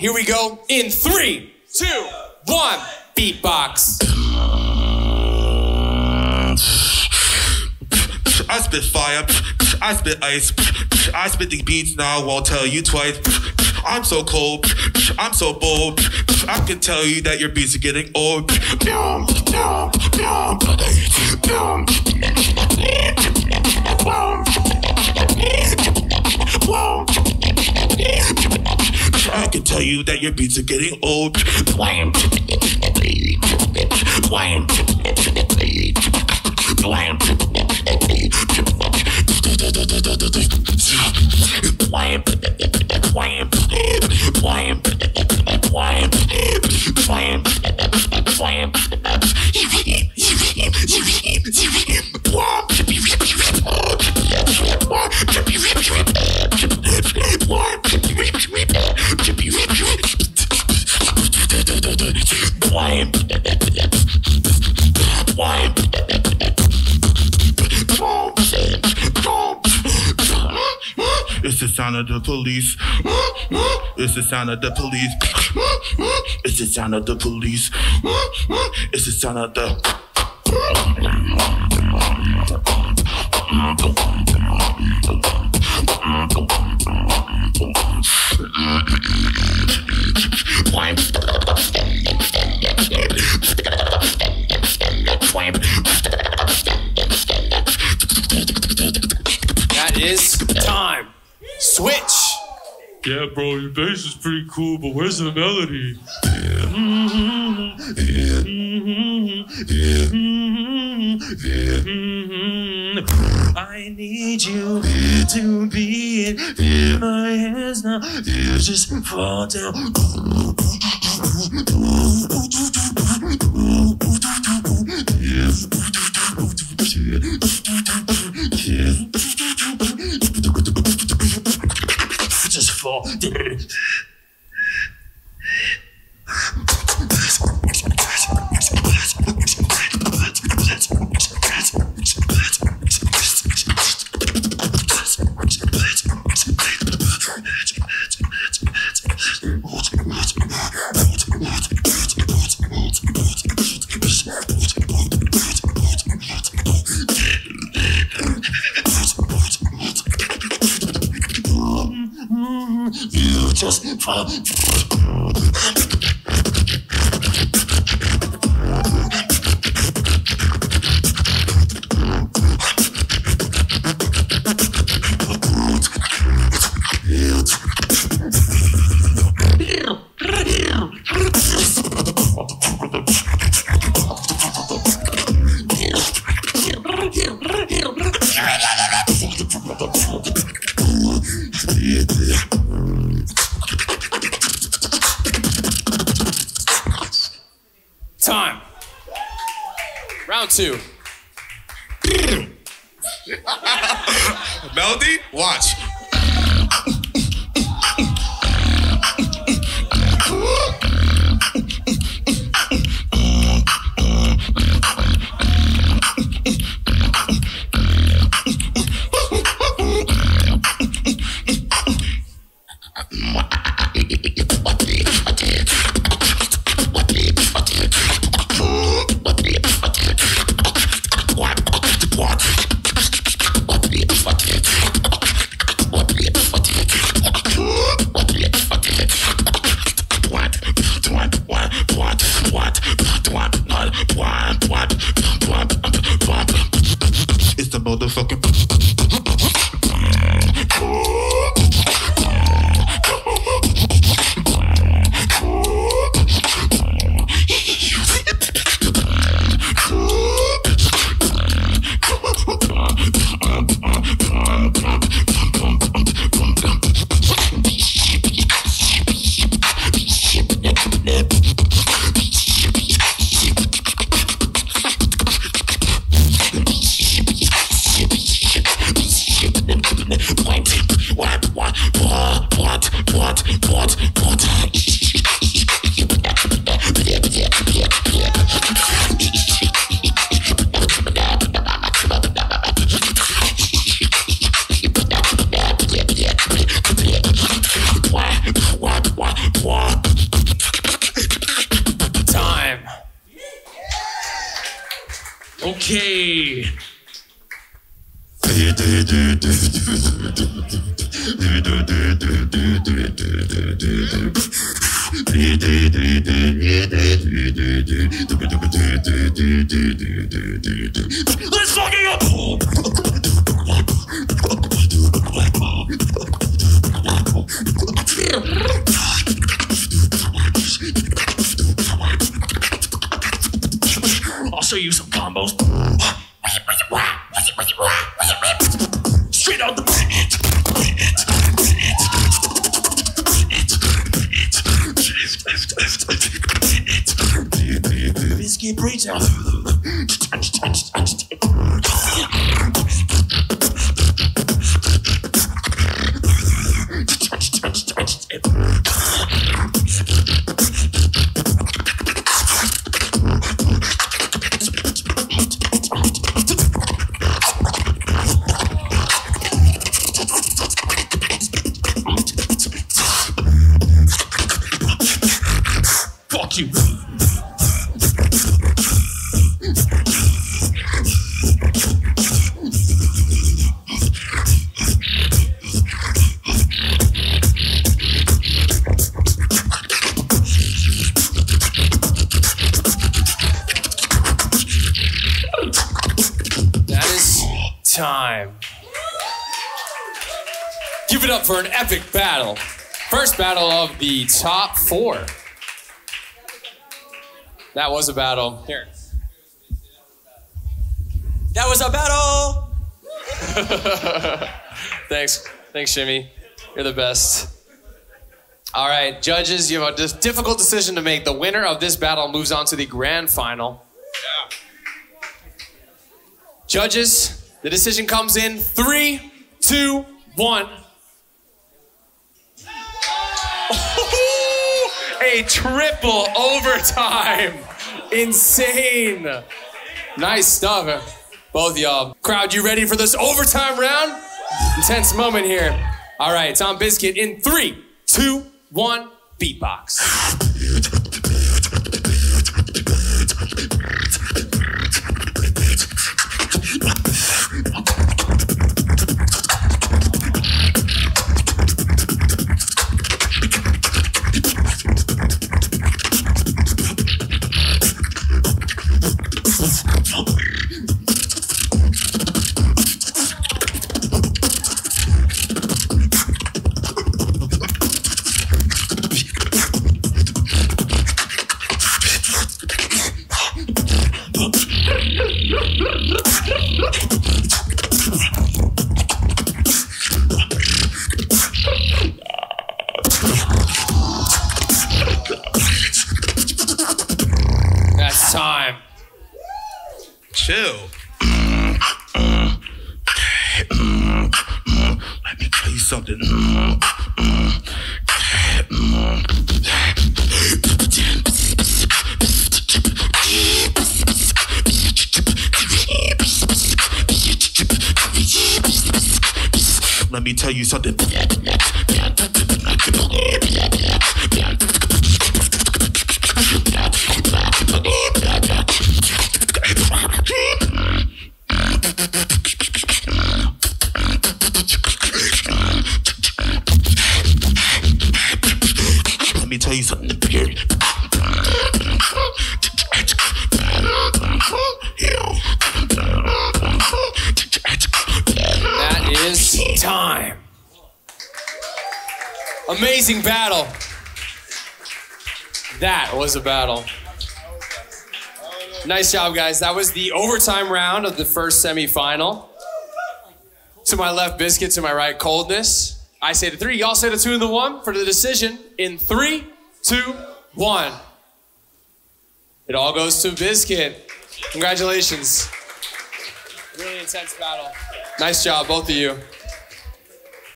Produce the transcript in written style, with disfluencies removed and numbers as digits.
Here we go in 3, 2, 1. Beatbox. I spit fire, I spit ice, I spit these beats now, I won't tell you twice. I'm so cold, I'm so bold, I can tell you that your beats are getting old. I can tell you that your beats are getting old. It's the sound of the police. It's the sound of the police. It's the sound of the police. It's the sound of the... That is time. Switch. Yeah, bro, your bass is pretty cool, but where's the melody? I need you to be in my hands now. You just fall down. Just fall. You just fall. Time. Round 2. Melody? Watch. Okay. Let's fucking up. I'll show you some combos. Straight out the BizKit breaks out. Fuck you. That is time. Give it up for an epic battle. First battle of the top 4. That was a battle. Here. That was a battle. Thanks, Jimmy. You're the best. All right, judges, you have a difficult decision to make. The winner of this battle moves on to the grand final. Yeah. Judges, the decision comes in 3, 2, 1. A triple overtime. Insane. Nice stuff. Both y'all. Crowd, you ready for this overtime round? Intense moment here. All right, it's on BizKit in 3, 2, 1, beatbox. That's time. Chill. Let me tell you something. Let me tell you something. Let me tell you something. That is time. Amazing battle. That was a battle. Nice job, guys. That was the overtime round of the first semifinal. To my left, BizKit. To my right, Coldness. I say the 3. Y'all say the 2 and the 1 for the decision in 3, 2, 1. It all goes to BizKit. Congratulations. Really intense battle. Nice job, both of you.